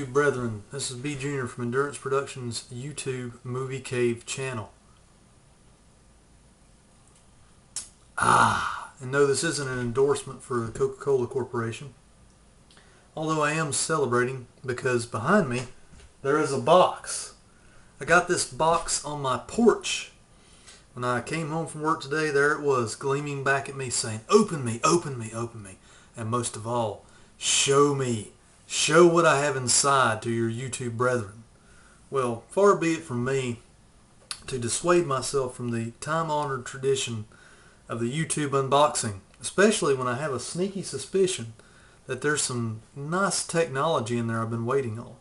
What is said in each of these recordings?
YouTube brethren. This is B Junior from Endurance Productions YouTube Movie Cave channel. And no, this isn't an endorsement for the Coca-Cola Corporation. Although I am celebrating because behind me there is a box. I got this box on my porch. When I came home from work today, there it was, gleaming back at me saying, "Open me, open me, open me." And most of all, show me. Show what I have inside to your YouTube brethren. Well, far be it from me to dissuade myself from the time-honored tradition of the YouTube unboxing, especially when I have a sneaky suspicion that there's some nice technology in there I've been waiting on.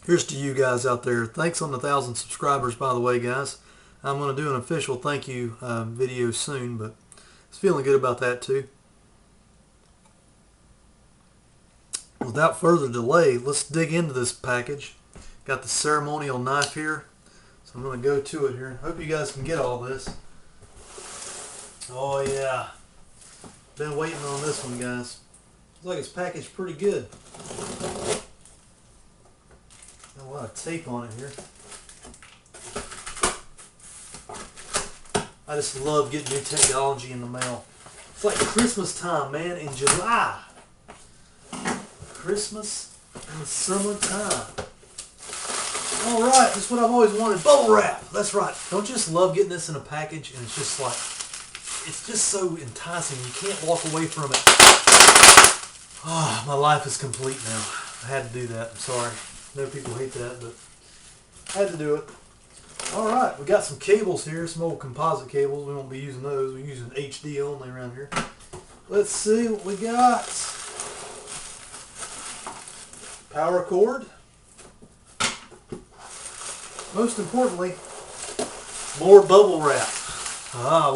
Here's to you guys out there. Thanks on the 1,000 subscribers, by the way, guys. I'm going to do an official thank you video soon, but I was feeling good about that too. Without further delay, let's dig into this package. Got the ceremonial knife here, so I'm going to go to it here. Hope you guys can get all this. Oh yeah, been waiting on this one, guys. Looks like it's packaged pretty good. Got a lot of tape on it here. I just love getting new technology in the mail. It's like Christmas time, man, in July. Christmas in the summertime. Alright, that's what I've always wanted. Bubble wrap! That's right. Don't you just love getting this in a package and it's just like, it's just so enticing. You can't walk away from it. Ah, my life is complete now. I had to do that. I'm sorry. I know people hate that, but I had to do it. Alright, we got some cables here, some old composite cables. We won't be using those. We're using HD only around here. Let's see what we got. Power cord. Most importantly, more bubble wrap.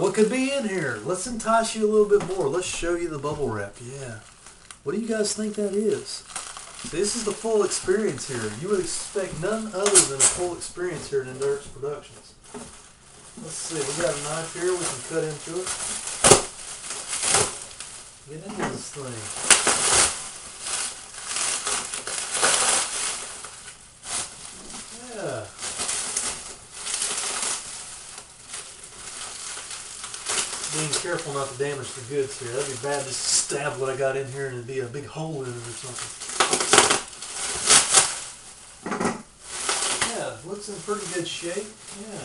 What could be in here? Let's entice you a little bit more. Let's show you the bubble wrap. Yeah. What do you guys think that is? This is the full experience here. You would expect none other than a full experience here at Endurance Productions. Let's see, we got a knife here we can cut into it. Get into this thing. Yeah. Being careful not to damage the goods here. That'd be bad just to stab what I got in here and it'd be a big hole in it or something. Looks in pretty good shape. Yeah.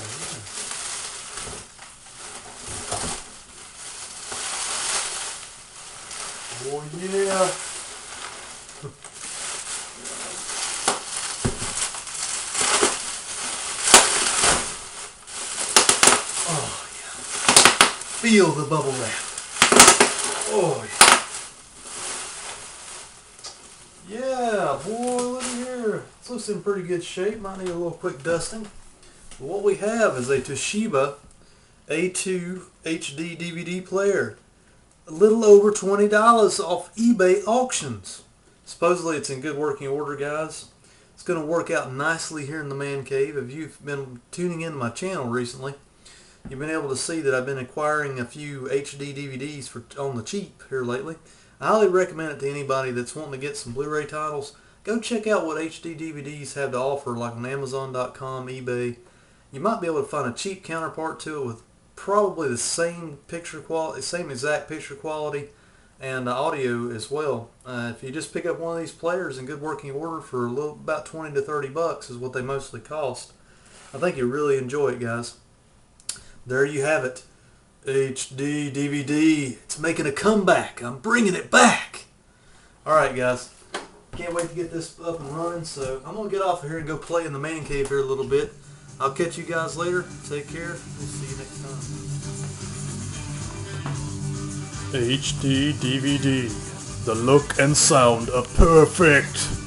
Oh yeah. Oh yeah. Feel the bubble wrap. Oh yeah. Yeah, boy, look at here. This looks in pretty good shape. Might need a little quick dusting. But what we have is a Toshiba A2 HD DVD player. A little over $20 off eBay auctions. Supposedly it's in good working order, guys. It's going to work out nicely here in the man cave. If you've been tuning into my channel recently, you've been able to see that I've been acquiring a few HD DVDs on the cheap here lately. I highly recommend it to anybody that's wanting to get some Blu-ray titles. Go check out what HD DVDs have to offer, like on Amazon.com, eBay. You might be able to find a cheap counterpart to it with probably the same picture quality, same exact picture quality, and audio as well. If you just pick up one of these players in good working order for about 20 to 30 bucks is what they mostly cost. I think you'll really enjoy it, guys. There you have it. HD DVD. It's making a comeback. I'm bringing it back. Alright, guys. Can't wait to get this up and running, so I'm going to get off of here and go play in the man cave here a little bit. I'll catch you guys later. Take care. We'll see you next time. HD DVD. The look and sound are perfect.